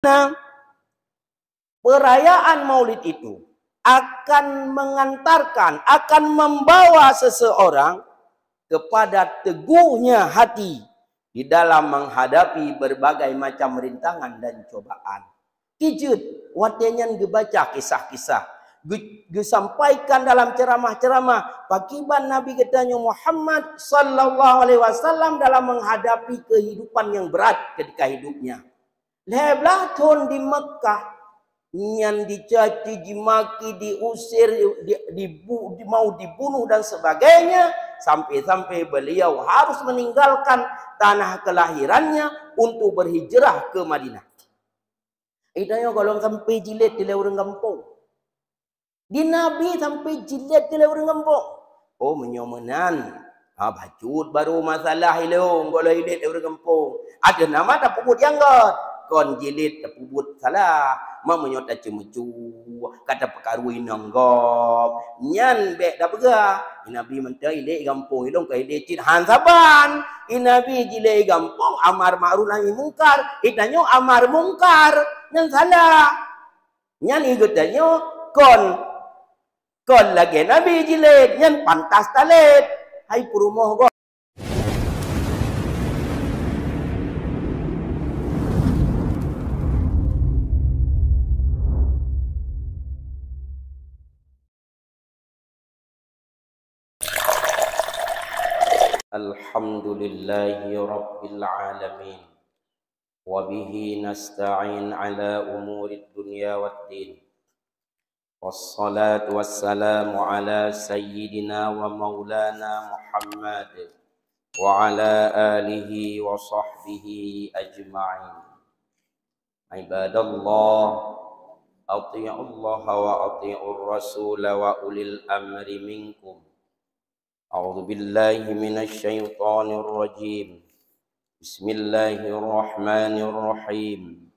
Nah, perayaan Maulid itu akan mengantarkan, akan membawa seseorang kepada teguhnya hati di dalam menghadapi berbagai macam rintangan dan cobaan. Kijut, watenyan gebaca kisah-kisah, disampaikan dalam ceramah-ceramah pakiban Nabi katanya Muhammad sallallahu alaihi wasallam dalam menghadapi kehidupan yang berat ketika hidupnya. Leblah tahun di Mekah, yang dicaci, dimaki, diusir, mau dibunuh dan sebagainya, sampai-sampai beliau harus meninggalkan tanah kelahirannya untuk berhijrah ke Madinah. Itanya kalau sampai jilid di orang kampung, di Nabi sampai jilid di orang kampung. Oh menyomenan, bacut baru masalah ilung kalau jilid di orang kampung. Ada nama tak puput yang god. Kon jilid tak puput salah. Mamanya tak cemucu, kata perkarui nanggap, nyan bek dah begah. Nabi mentah ilek gampung ilong ke ilek cid hansaban. Nabi jilek gampung amar ma'ruf nahi mungkar. Itanya amar mungkar, nyan salah. Nyan igutannya kon lagi Nabi jilek, nyan pantas talet. Hai purumoh go. Alhamdulillahi Rabbil Alamin. Wabihi nasta'in ala umuri dunya waddin. Wassalatu wassalamu ala sayyidina wa maulana Muhammad wa ala alihi wa sahbihi ajma'in. Ibadallah, ati'ullaha wa ati'ur rasula wa ulil amri minkum. A'udzu billahi minasy syaithanir rajim. Bismillahirrahmanirrahim.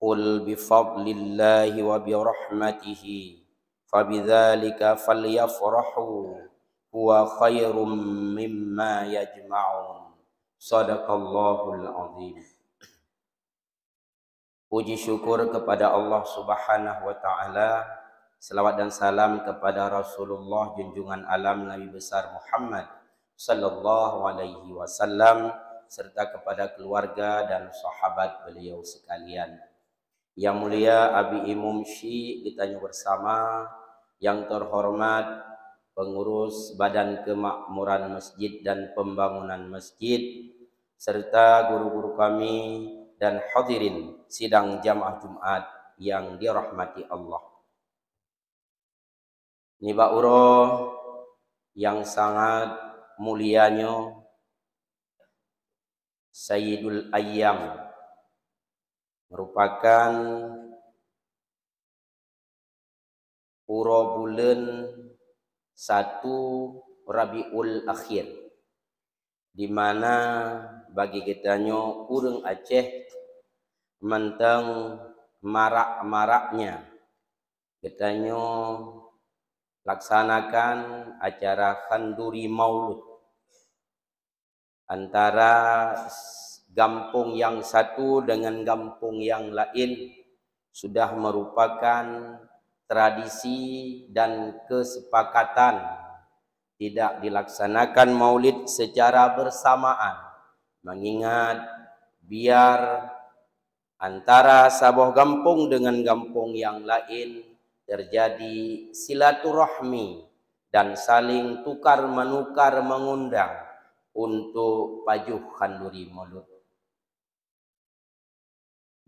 Qul bifadlillahi wa birahmatihi fabidzalika falyafrahu huwa khairum mimma yajma'un. Shadaqallahul azim. Puji syukur kepada Allah Subhanahu wa taala. Selawat dan salam kepada Rasulullah junjungan alam Nabi besar Muhammad sallallahu alaihi wasallam serta kepada keluarga dan sahabat beliau sekalian. Yang mulia Abi Imam Syi ditanya bersama, yang terhormat pengurus Badan Kemakmuran Masjid dan Pembangunan Masjid serta guru-guru kami dan hadirin sidang jamaah Jumat yang dirahmati Allah. Niba uro yang sangat mulianya Sayyidul Ayyam merupakan uro bulan 1 Rabiul Akhir, di mana bagi kitanya urang Aceh mentang marak-maraknya kitanya laksanakan acara Khanduri Maulud antara kampung yang satu dengan kampung yang lain sudah merupakan tradisi dan kesepakatan tidak dilaksanakan Maulid secara bersamaan, mengingat biar antara sabuah kampung dengan kampung yang lain terjadi silaturahmi dan saling tukar menukar mengundang untuk pajuh Khanduri Maulud.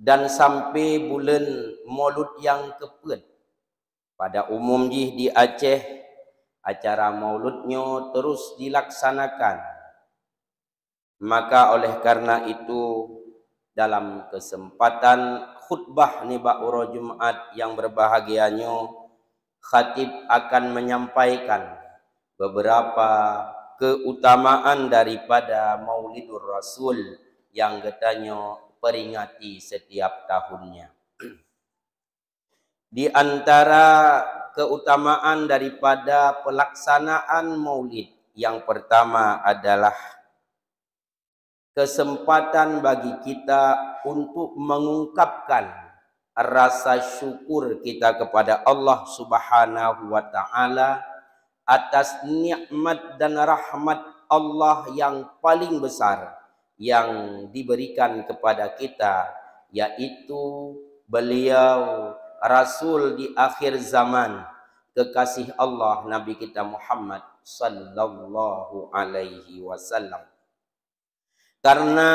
Dan sampai bulan Maulud yang keempat, pada umum di Aceh acara Mauludnya terus dilaksanakan. Maka oleh karena itu dalam kesempatan khutbah niba uro Jumat yang berbahagianya, khatib akan menyampaikan beberapa keutamaan daripada Maulidur Rasul yang katanya peringati setiap tahunnya. Di antara keutamaan daripada pelaksanaan Maulid yang pertama adalah kesempatan bagi kita untuk mengungkapkan rasa syukur kita kepada Allah Subhanahu wa taala atas nikmat dan rahmat Allah yang paling besar yang diberikan kepada kita, yaitu beliau Rasul di akhir zaman, kekasih Allah Nabi kita Muhammad sallallahu alaihi wasallam. Karena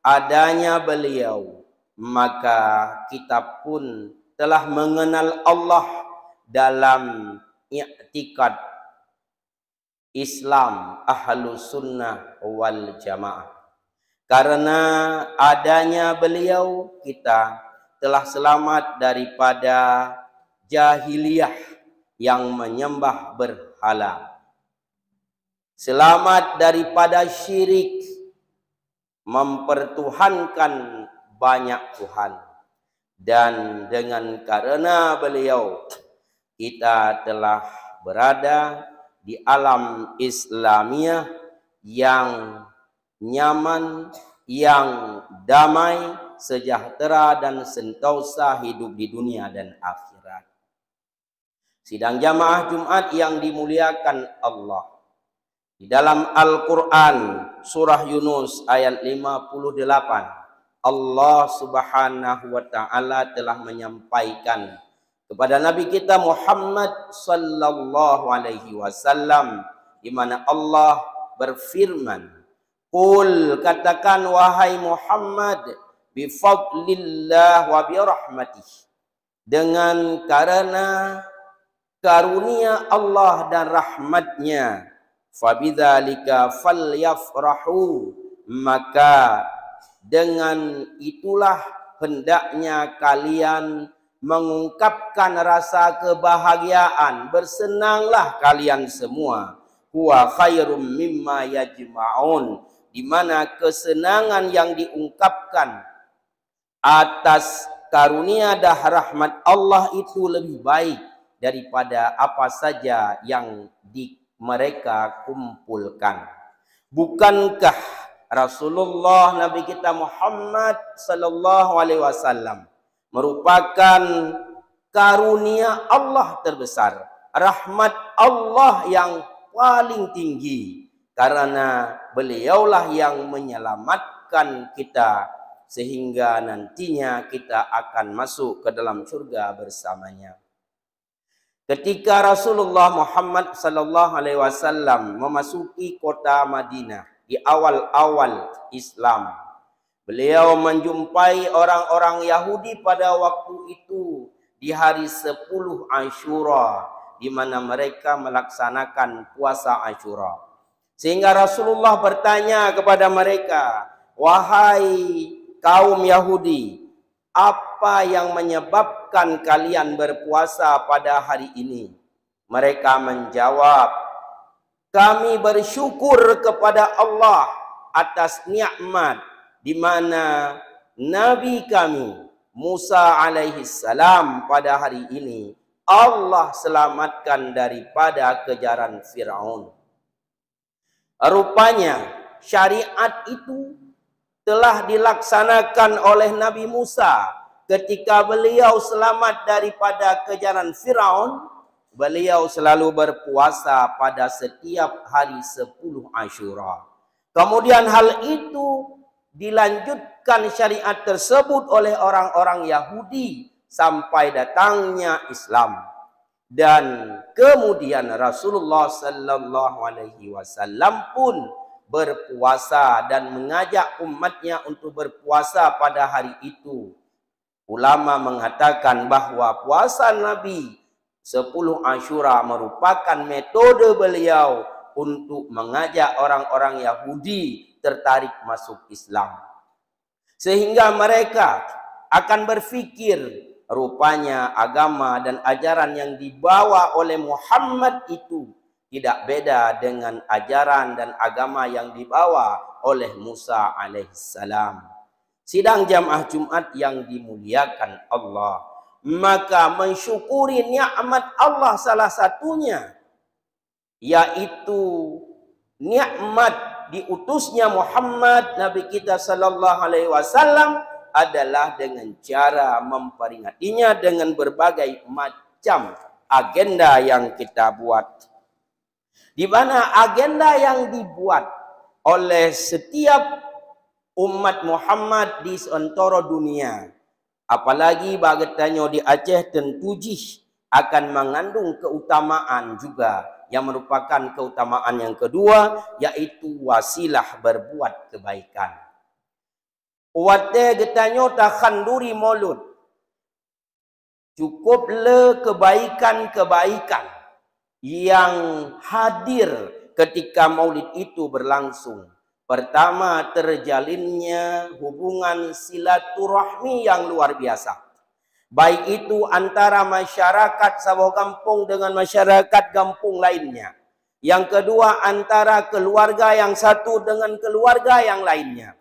adanya beliau, maka kita pun telah mengenal Allah dalam i'tikad Islam Ahlus Sunnah wal Jamaah. Karena adanya beliau, kita telah selamat daripada jahiliyah yang menyembah berhala, selamat daripada syirik, mempertuhankan banyak Tuhan. Dan dengan karena beliau, kita telah berada di alam Islamiyah yang nyaman, yang damai, sejahtera dan sentosa hidup di dunia dan akhirat. Sidang jamaah Jumat yang dimuliakan Allah, di dalam Al-Quran surah Yunus ayat 58, Allah Subhanahu wa taala telah menyampaikan kepada Nabi kita Muhammad sallallahu alaihi wasallam, di mana Allah berfirman, "Qul," katakan wahai Muhammad, "bi fadlillah wa bi rahmatih," dengan karena karunia Allah dan rahmatnya, fabidzalika falyafrahu, maka dengan itulah hendaknya kalian mengungkapkan rasa kebahagiaan, bersenanglah kalian semua. Huwa khairum mimma yajma'un, di mana kesenangan yang diungkapkan atas karunia dan rahmat Allah itu lebih baik daripada apa saja yang mereka kumpulkan. Bukankah Rasulullah Nabi kita Muhammad sallallahu alaihi wasallam merupakan karunia Allah terbesar, rahmat Allah yang paling tinggi, karena beliaulah yang menyelamatkan kita sehingga nantinya kita akan masuk ke dalam surga bersamanya. Ketika Rasulullah Muhammad sallallahu alaihi wasallam memasuki kota Madinah di awal-awal Islam, beliau menjumpai orang-orang Yahudi pada waktu itu di hari 10 Asyura, di mana mereka melaksanakan puasa Asyura. Sehingga Rasulullah bertanya kepada mereka, "Wahai kaum Yahudi, apa yang menyebabkan kalian berpuasa pada hari ini?" Mereka menjawab, "Kami bersyukur kepada Allah atas nikmat di mana Nabi kami Musa alaihi salam pada hari ini Allah selamatkan daripada kejaran Firaun." Rupanya syariat itu telah dilaksanakan oleh Nabi Musa ketika beliau selamat daripada kejaran Firaun. Beliau selalu berpuasa pada setiap hari 10 Asyura. Kemudian hal itu dilanjutkan syariat tersebut oleh orang-orang Yahudi sampai datangnya Islam. Dan kemudian Rasulullah sallallahu alaihi wasallam pun berpuasa dan mengajak umatnya untuk berpuasa pada hari itu. Ulama mengatakan bahwa puasa Nabi 10 Asyura merupakan metode beliau untuk mengajak orang-orang Yahudi tertarik masuk Islam. Sehingga mereka akan berpikir, rupanya agama dan ajaran yang dibawa oleh Muhammad itu tidak beda dengan ajaran dan agama yang dibawa oleh Musa alaihissalam. Sidang jamaah Jumat yang dimuliakan Allah, maka mensyukuri nikmat Allah salah satunya yaitu nikmat diutusnya Muhammad Nabi kita sallallahu alaihi wasallam adalah dengan cara memperingatinya dengan berbagai macam agenda yang kita buat. Di mana agenda yang dibuat oleh setiap umat Muhammad di seantero dunia, apalagi bagetanya di Aceh tentu akan mengandung keutamaan juga, yang merupakan keutamaan yang kedua, yaitu wasilah berbuat kebaikan. Wate getanyo tak khanduri maulud. Cukup le kebaikan-kebaikan yang hadir ketika maulid itu berlangsung. Pertama, terjalinnya hubungan silaturahmi yang luar biasa. Baik itu antara masyarakat sebuah kampung dengan masyarakat kampung lainnya. Yang kedua, antara keluarga yang satu dengan keluarga yang lainnya.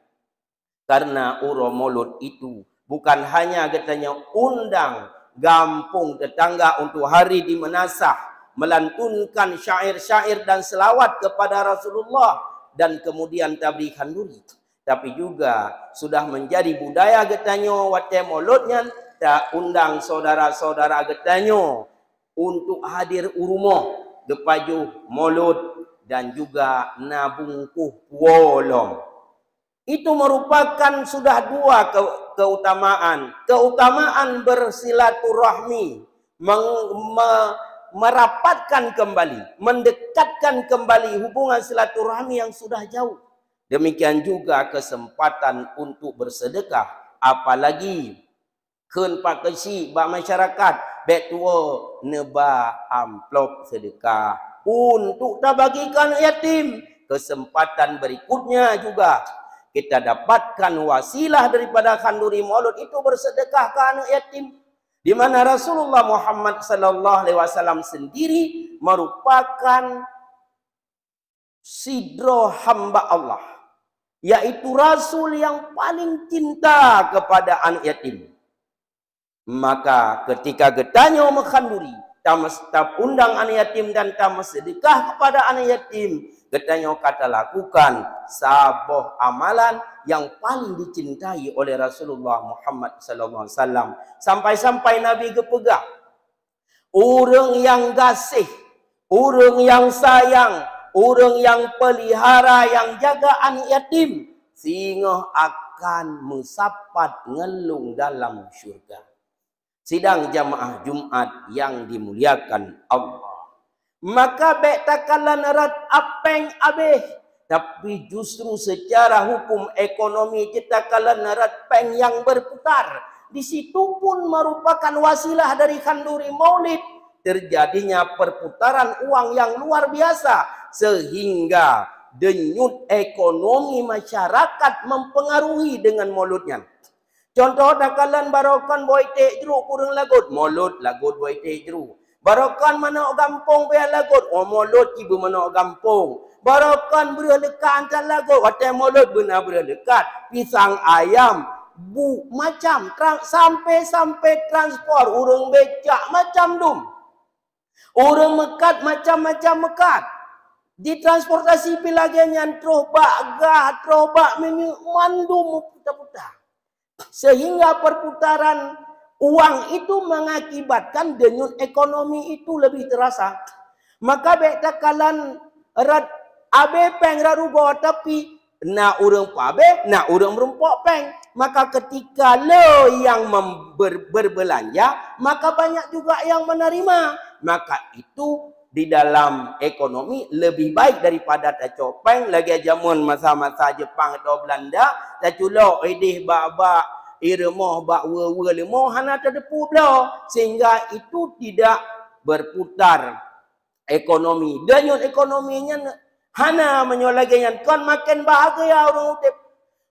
Karena uro maulud itu bukan hanya katanya undang kampung tetangga untuk hari di menasah, melantunkan syair-syair dan selawat kepada Rasulullah dan kemudian tabligh khanduri, tapi juga sudah menjadi budaya getanyo wate mauludnya tak undang saudara-saudara getanyo untuk hadir urumo gepaju maulud dan juga nabungkuh wolong. Itu merupakan sudah dua keutamaan. Keutamaan bersilaturahmi, merapatkan kembali, mendekatkan kembali hubungan silaturahmi yang sudah jauh. Demikian juga kesempatan untuk bersedekah, apalagi keun pakesi bak masyarakat bek tua neba amplop sedekah untuk tabagikan yatim. Kesempatan berikutnya juga kita dapatkan wasilah daripada khanduri maulud itu bersedekah ke anak yatim, di mana Rasulullah Muhammad sallallahu alaihi wasallam sendiri merupakan sidro hamba Allah, yaitu rasul yang paling cinta kepada anak yatim. Maka ketika getanyo mengkhanduri, tak undang anak yatim dan tak sedekah kepada anak yatim, getanyo kata lakukan sabuh amalan yang paling dicintai oleh Rasulullah Muhammad sallallahu alaihi wasallam. Sampai-sampai Nabi gepegah, orang yang gasih, orang yang sayang, orang yang pelihara, yang jaga anak yatim, sehingga akan musapat ngelung dalam syurga. Sidang jamaah Jumat yang dimuliakan Allah. Maka bek takalan erat apeng abeh, tapi justru secara hukum ekonomi kita kalan erat peng yang berputar. Di situ pun merupakan wasilah dari khanduri maulid, terjadinya perputaran uang yang luar biasa sehingga denyut ekonomi masyarakat mempengaruhi dengan mauludnya. Contoh dakalan barokan boite jeruk kurang lagut, maulud lagut boite jeruk. Barokan mana gampung biar lagut, maulud ibu mana gampung. Barokan beruh dekat antar lagut, watai maulud benar beruh dekat. Pisang ayam, bu macam sampai transport urang becak macam dum. Urang mekat macam-macam mekat. Di transportasi pilagenya trobak gah, trobak mandum putar-putar. Sehingga perputaran uang itu mengakibatkan denyut ekonomi itu lebih terasa. Maka bek takalan erat abe peng rarubo, tapi na urang pabe, na urang merumpok peng. Maka ketika lo yang berbelanja, maka banyak juga yang menerima. Maka itu di dalam ekonomi lebih baik daripada tacopeng lagi jamun masa-masa Jepang atau Belanda taculo idih bak irmoh bak we lemoh hana terdepu belo, sehingga itu tidak berputar ekonomi. Denyut ekonominya hana menyolagenya kon makin bahagia orang utip.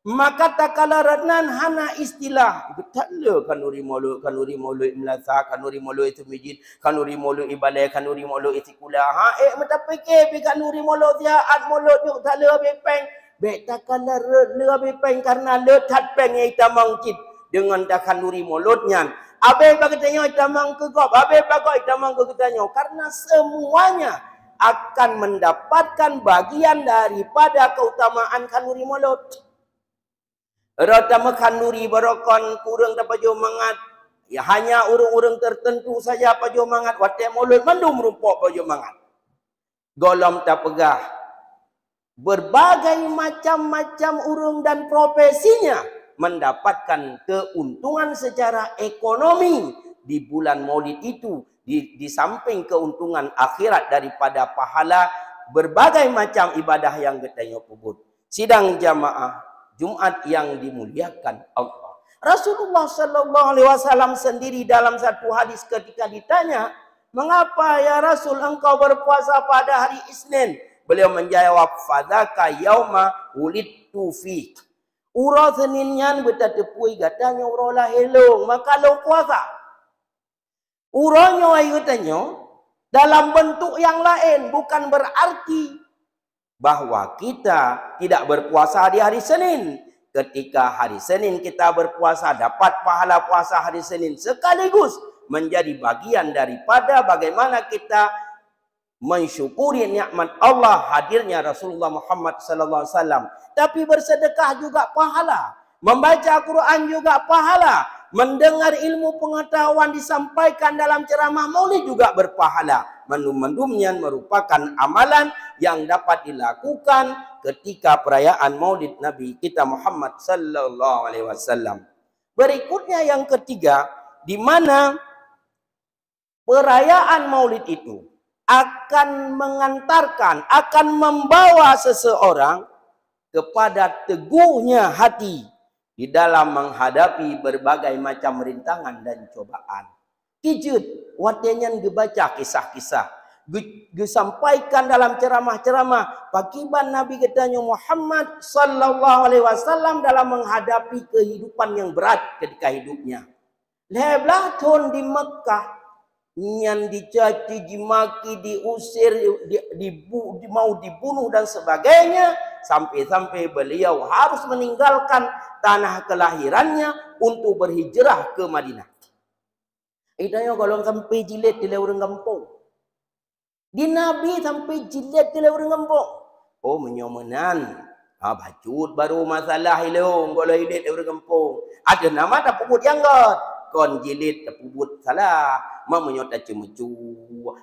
Maka takala radnan hana istilah betul kanuri maulud melasa, kanuri maulud itu masjid, kanuri maulud ibadah, kanuri maulud itikula. Ha mata fikir pi kanuri maulud ziat maulud yuk tak lebih peng. Bek takala lebih peng karena letat peng yang itamang kit dengan tak kanuri mauludnya. Abe bagatanya itamang ke gop, abe bagai itamang ke getanyo karena semuanya akan mendapatkan bagian daripada keutamaan kanuri mulut. Rata kanuri barokon kurang dapat jomangat. Ya hanya urung-urung tertentu saja pajomangat. Watai mulut mandum rumpok pajomangat. Golom tak pegah. Berbagai macam-macam urung dan profesinya mendapatkan keuntungan secara ekonomi di bulan Maulid itu. Di samping keuntungan akhirat daripada pahala berbagai macam ibadah yang katanya pubut. Sidang jamaah Jumat yang dimuliakan Allah. Rasulullah sallallahu alaihi wasallam sendiri dalam satu hadis ketika ditanya, "Mengapa ya Rasul engkau berpuasa pada hari Isnin?" Beliau menjawab, "Fadzaka yauma wulidtu fi." Ura Seninnya betatepui katanya ura lahilung, maka lo puasa. Uranya ayu katanya dalam bentuk yang lain, bukan berarti bahwa kita tidak berpuasa di hari Senin. Ketika hari Senin kita berpuasa, dapat pahala puasa hari Senin sekaligus menjadi bagian daripada bagaimana kita mensyukuri nikmat Allah hadirnya Rasulullah Muhammad sallallahu alaihi wasallam. Tapi bersedekah juga pahala, membaca Quran juga pahala, mendengar ilmu pengetahuan disampaikan dalam ceramah Maulid juga berpahala. Mendum-mendumnya merupakan amalan yang dapat dilakukan ketika perayaan Maulid Nabi kita Muhammad sallallahu alaihi wasallam. Berikutnya yang ketiga, di mana perayaan Maulid itu akan mengantarkan, akan membawa seseorang kepada teguhnya hati di dalam menghadapi berbagai macam rintangan dan cobaan. Kijut, watenya dibaca kisah-kisah, disampaikan dalam ceramah-ceramah. Pakiban Nabi katanya Muhammad sallallahu alaihi wasallam dalam menghadapi kehidupan yang berat ketika hidupnya. Leblah tahun di Mekah, yang dicaci, dimaki, diusir, mau dibunuh dan sebagainya, sampai-sampai beliau harus meninggalkan tanah kelahirannya untuk berhijrah ke Madinah. Itanya kalau sampai jilid di orang kampung, di Nabi sampai jilid di orang kampung. Oh menyomenan, bacut baru masalah ilung kalau jilid di orang kampung. Ada nama tak puput yang god, kon jilid tak puput salah. Menyota cemucu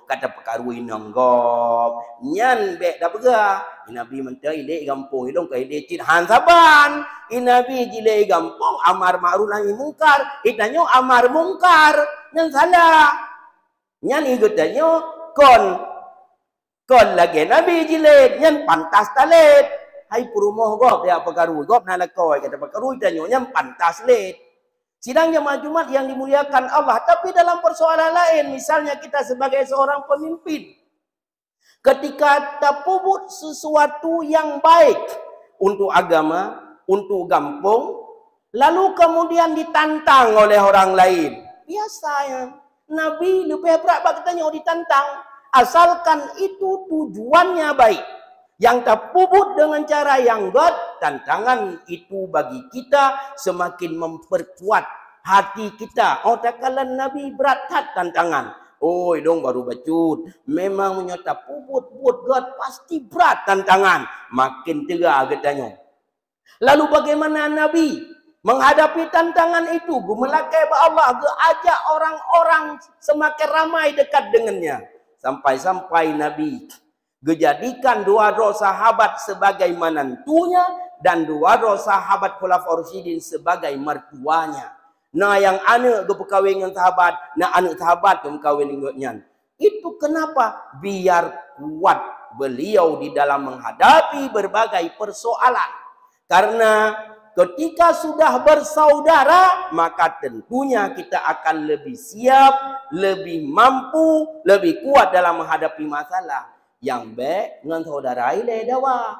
kata perkarui nanggop nyan bek dah begah Nabi mentah ile gampung ilong ka ile cit han saban Nabi jile gampung amar ma'ruf nahi mungkar itanyo amar mungkar nyan salah nyan igutanyo kon lagi Nabi jile nyan pantas talet hai purumoh gop ya perkarui gop nalakoi kata perkarui itanyo nyan pantas let. Sidang jemaah Jumat yang dimuliakan Allah. Tapi dalam persoalan lain, misalnya kita sebagai seorang pemimpin, ketika terpubut sesuatu yang baik untuk agama, untuk kampung, lalu kemudian ditantang oleh orang lain. Biasanya, Nabi lupa berapa katanya ditantang, asalkan itu tujuannya baik. Yang terpubut dengan cara yang god, tantangan itu bagi kita semakin memperkuat hati kita. Oh, takalan Nabi berat tantangan. Oh, dong baru bacut. Memang menyota pubut god pasti berat tantangan. Makin tegak katanya. Lalu bagaimana Nabi menghadapi tantangan itu? Gumelakai Allah, ajak orang-orang semakin ramai dekat dengannya. Sampai-sampai Nabi dijadikan dua sahabat sebagai menantunya dan dua sahabat Khulafaur Rasyidin sebagai mertuanya. Nah yang anak berkahwin dengan sahabat, nah anak sahabat berkahwin dengannya. Itu kenapa? Biar kuat beliau di dalam menghadapi berbagai persoalan. Karena ketika sudah bersaudara, maka tentunya kita akan lebih siap, lebih mampu, lebih kuat dalam menghadapi masalah. Yang baik dengan saudara ile dawa.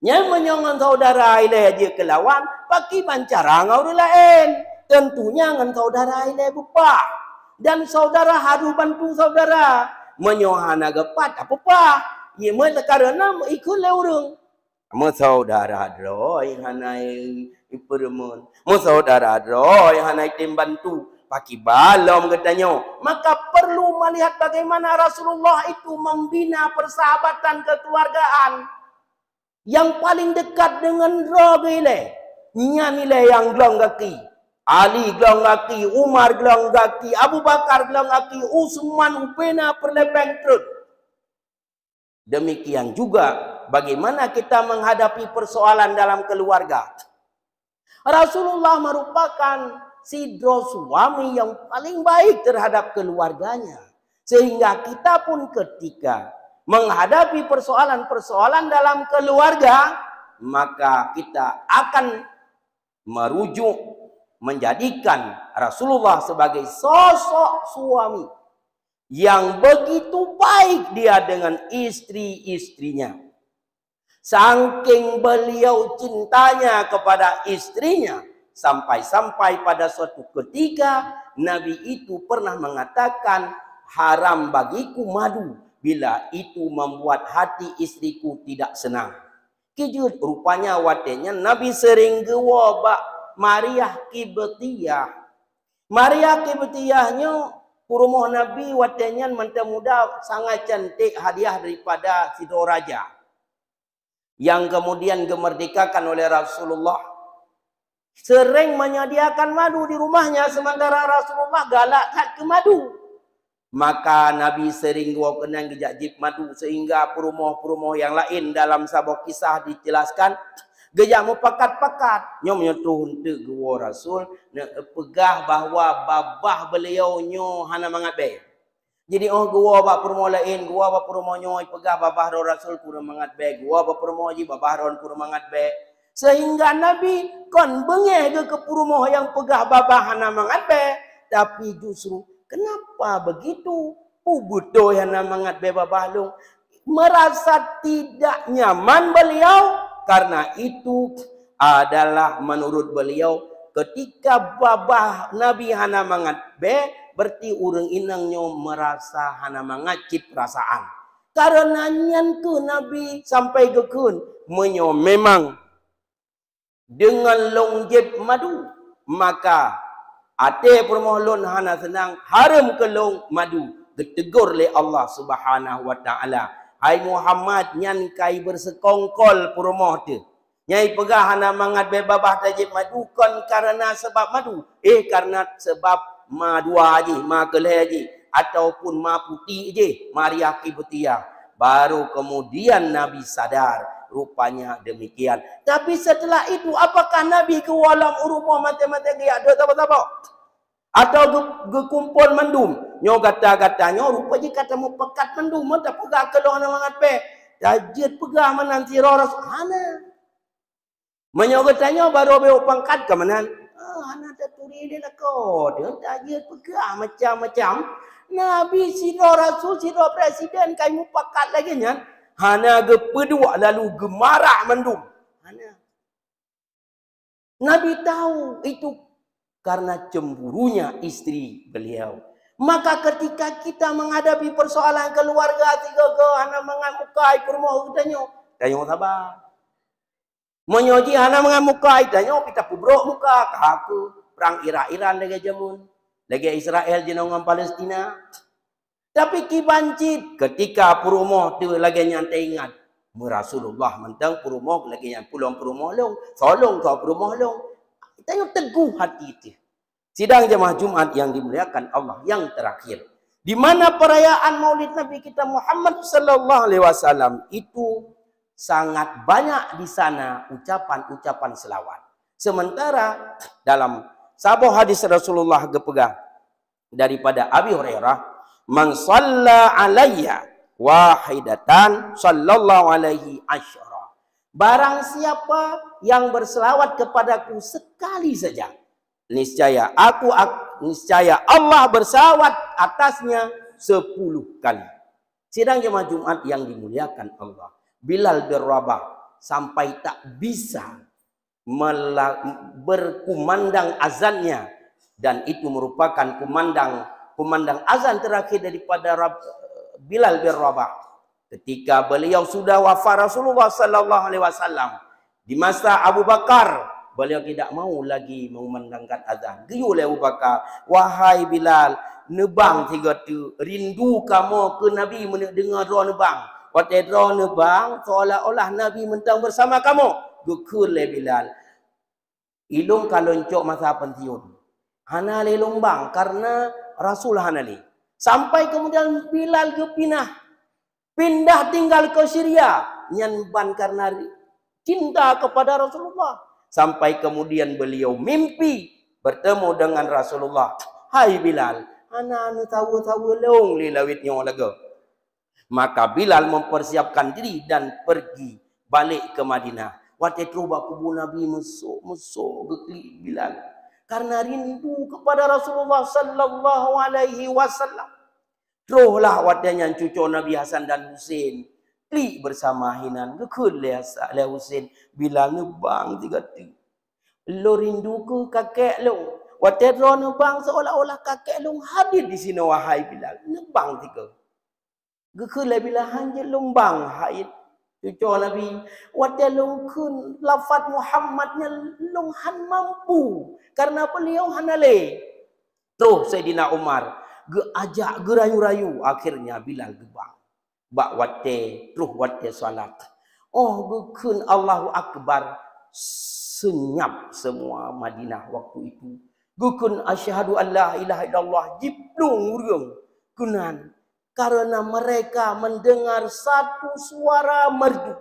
Yang menyongan saudara ile dia kelawan, pakai bancara ngau lain. Tentunya dengan saudara ile bupa. Dan saudara harus bantu saudara. Menyohana gepat apa-apa. Ia mereka karena ikut leurung. Saudara droy hanai ipermun. Saudara droy hanai tim bantu. pakai balom katanya. Maka perlu melihat bagaimana Rasulullah itu membina persahabatan kekeluargaan. Yang paling dekat dengan Rasulullah, nilai yang gelong kaki. Ali gelong kaki, Umar gelong kaki, Abu Bakar gelong kaki, Utsman upena perlepeng truk. Demikian juga bagaimana kita menghadapi persoalan dalam keluarga. Rasulullah merupakan sidro suami yang paling baik terhadap keluarganya. Sehingga kita pun ketika menghadapi persoalan-persoalan dalam keluarga, maka kita akan merujuk menjadikan Rasulullah sebagai sosok suami yang begitu baik dia dengan istri-istrinya. Saking beliau cintanya kepada istrinya, sampai-sampai pada suatu ketika Nabi itu pernah mengatakan, haram bagiku madu bila itu membuat hati istriku tidak senang. Kejut rupanya watenya Nabi sering gewabak Maria Kibtiyah. Maria Kibtiyahnya kurumuh Nabi watenya mantan muda sangat cantik, hadiah daripada Sidro Raja yang kemudian dimerdekakan oleh Rasulullah. Sering menyediakan madu di rumahnya sementara Rasulullah galak ke madu. Maka Nabi sering gua kenang gejak madu sehingga perumoh-perumoh yang lain dalam sebuah kisah dijelaskan gejak mau pakat-pakat nyo menyentuh untuk gua Rasul nak pegah bahawa babah beliau nyo hana mangat. Jadi gua ba perumoh lain, gua ba perumoh nyo pegah babah Rasul kurang mangat be, gua ba perumoh ji babah ron kurang mangat be. Sehingga Nabi kon bengeh ke perumoh yang pegah babah hana mangat be, tapi justru kenapa begitu? Budo yang namangat beba bahlung merasa tidak nyaman beliau karena itu adalah menurut beliau ketika babah Nabi hana mangat be berarti urang inangnya merasa hana mangacip perasaan. Karena nyanku Nabi sampai gekun menyo memang dengan longjep madu maka ate permohon hana senang haram kelong madu ditegur oleh Allah Subhanahu wa taala. Hai Muhammad nyan kai bersekongkol permoh tu. Nyai pegah hana mangat bebabah tajib madu kon karena sebab madu. Karena sebab ma dua aje, ma keleh aje ataupun ma putih aje, Maria Kibtiyah. Baru kemudian Nabi sadar rupanya demikian. Tapi setelah itu apakah Nabi ke walam urumah mata-mata dia ada apa-apa? Atau kumpul mendum. Nyo kata-katanya rupanya kata mau pekat mendum tak pegah keluar mangat pe. Tajid pegah menanti Rasul hana. Menyo katanya baru be pangkat ke menan. Hana taturi dia ko. Dia tajid pegah macam-macam. Nabi Sidro Rasul, Sidro Presiden kai mu pekat lagi nyan. Hana gepedua lalu gemarah mendum. Hana. Nabi tahu itu karena cemburunya istri beliau. Maka ketika kita menghadapi persoalan keluarga tiga ke hana mengamukai permoh udanyo, danyo sabar. Menyoji hana mengamukai danyo kita pubrok muka kaku perang Iran lagi jamun, lagi Israel jenongan Palestina. Tapi kibancit ketika perumoh tu lagi nyantai ingat. Rasulullah mentang perumoh lagi yang pulang perumoh long, solong kau perumoh long. Kita teguh hati itu. Sidang jemaah Jumat yang dimuliakan Allah yang terakhir. Di mana perayaan Maulid Nabi kita Muhammad sallallahu alaihi wasallam itu sangat banyak di sana ucapan-ucapan selawat. Sementara dalam sebuah hadis Rasulullah gepegang daripada Abi Hurairah, "Man shalla alayya wahidatan sallallahu alaihi asyara." Barang siapa yang berselawat kepadaku sekali saja, niscaya Allah berselawat atasnya 10 kali. Sidang jemaah Jumat yang dimuliakan Allah, Bilal bin Rabah sampai tak bisa berkumandang azannya, dan itu merupakan kumandang azan terakhir daripada Bilal bin Rabah. Ketika beliau sudah wafat Rasulullah sallallahu alaihi wasallam, di masa Abu Bakar beliau tidak mau lagi mengumandangkan azan. Geyu oleh Abu Bakar, wahai Bilal, nebang tiga tu, rindu kamu ke Nabi mendengar roh nebang. Waktu roh nebang, seolah-olah Nabi mentang bersama kamu. Gekul oleh Bilal. Ilung kaloncok masa pensiun. Hana le lombang karena Rasul hana le. Sampai kemudian Bilal ke pindah tinggal ke Syria. Nyanban karena cinta kepada Rasulullah. Sampai kemudian beliau mimpi bertemu dengan Rasulullah. Hai Bilal, ana tahu-tahu leung li lawitnya laga. Maka Bilal mempersiapkan diri dan pergi balik ke Madinah. Waktu itu kubu Nabi mesuk gekli Bilal. Karena rindu kepada Rasulullah sallallahu alaihi wasallam. Rohlah wadanya cucu Nabi Hasan dan Husin. Klik bersama hinan. Gekul le Husin. Bilal nebang tiga ti. Lo rindu ke kakek lo. Waktu roh nebang seolah-olah kakek lo hadir di sini wahai Bilal. Nebang tiga. Gekul le Bilal hanya lombang haid. Cucu Nabi. Waktu lo kun lafaz Muhammadnya longhan mampu. Karena beliau hanale. Tuh Sayyidina Umar. Geajak gerayu-rayu. Akhirnya Bilal gebang. Bak wate, ruh wate salat. Oh, gekun Allahu Akbar. Senyap semua Madinah waktu itu. Gekun asyhadu an la ilaha illallah. Jiplung urung. Kunan. Karena mereka mendengar satu suara merdu.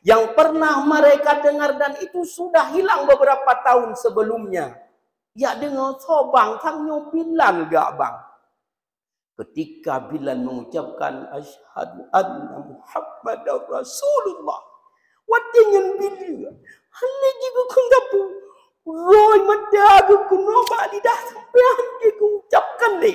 Yang pernah mereka dengar dan itu sudah hilang beberapa tahun sebelumnya. Ya dengar sobang tangnya Bilal gak bang. Ketika Bilal mengucapkan asyhadu anna Muhammadar Rasulullah. Watinya Bilal. Halagi ku ngapu. Roy madagu ku noba lidah sampai handi ku ucapkan deh.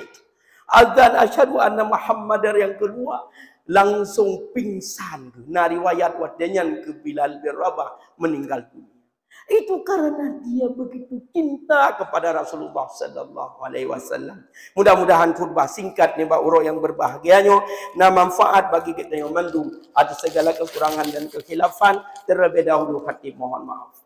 Azan asyhadu anna Muhammadar yang kedua langsung pingsan. Nah riwayat watinya ke Bilal bin Rabah meninggal dunia. Itu karena dia begitu cinta kepada Rasulullah sallallahu alaihi wasallam. Mudah-mudahan khutbah singkat ni Mbak Uro yang berbahagianya na manfaat bagi kita yang mandu atas segala kekurangan dan kekhilafan. Terlebih dahulu hati mohon maaf.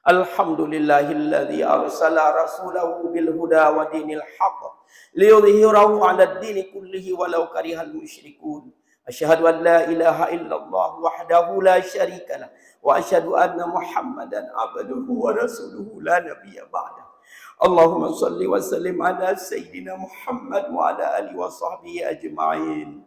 Alhamdulillahilladzi arsala rasulahu bil huda wa dinil haqq liyudhhirahu 'ala ad-dini kullihi walau karihal musyrikun. Asyhadu an la ilaha illallah wahdahu la syarika lah. Wa asyhadu anna Muhammadan abduhu wa rasuluhu la nabiyya ba'da. Allahumma salli wa sallim ala sayyidina Muhammad wa ala alihi wa sahbihi ajma'in.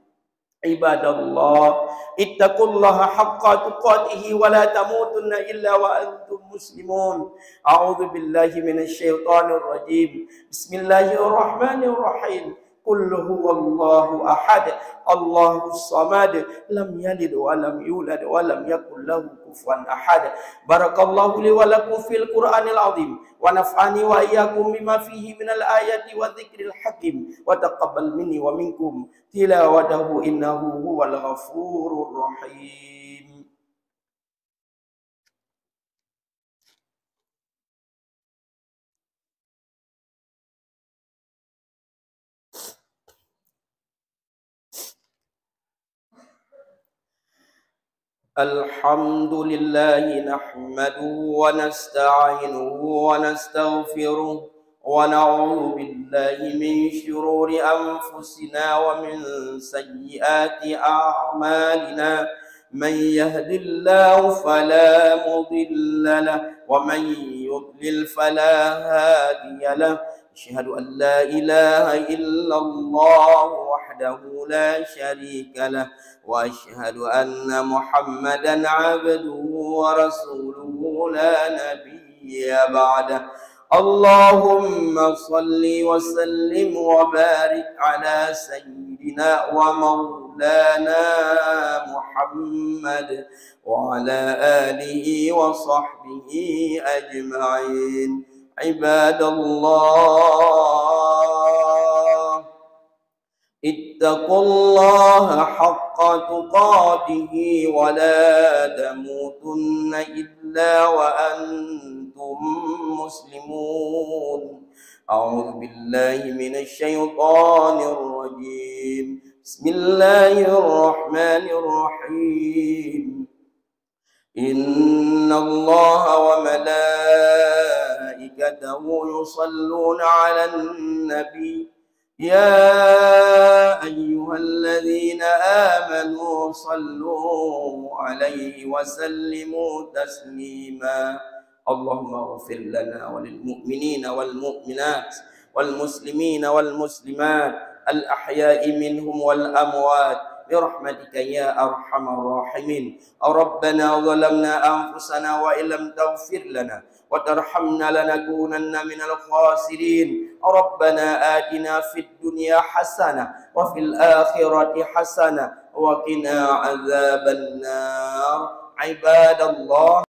Ibadallah, ittaqullaha haqqa tuqatih wa la tamutunna illa wa antum muslimun. A'udzu billahi minasy syaithanir rajim. Bismillahirrahmanirrahim. Qul huwallahu ahad, Allahus samad, lam yalid wa lam yulad wa lam yakul lahu kufuwan ahad. Barakallahu li wa lakum fil Qur'anil azim wa naf'ani wa iyyakum bima fihi minal ayati wa dzikril hakim wa taqabbal minni wa minkum tilawatahu innahu huwal ghafurur rahim. Alhamdulillah nahmaduhu wa nasta'inuhu wa nastaghfiruh wa na'udzu billahi min shururi anfusina wa min sayyiati a'malina. Man yahdihillahu fala mudilla lahu wa man yudlil fala hadiya lahu. Asyhadu an la ilaha illallah wahdahu la syarika lah wa asyhadu anna Muhammadan abduhu wa rasuluhu la nabiyya ba'dah. Allahumma salli wa sallim wa barik ala sayyidina wa maulana Muhammad wa ala alihi wa sahbihi ajma'in. Ibadallah, ittaqullaha haqqa tuqatih wa la tamutunna illa wa antum muslimun. A'udzu billahi minasy syaithanir rajim. Bismillahirrahmanirrahim. إن الله وملائكته يصلون على النبي يا أيها الذين آمنوا صلوا عليه وسلموا تسليما اللهم اغفر لنا وللمؤمنين والمؤمنات والمسلمين والمسلمات الأحياء منهم والأموات برحمتك يا أرحم الراحمين. ربنا ظلمنا أنفسنا وإن لم تغفر لنا وترحمنا لنكونن من الخاسرين. ربنا آتنا في الدنيا حسنة وفي الآخرة حسنة وقنا عذاب النار. عباد الله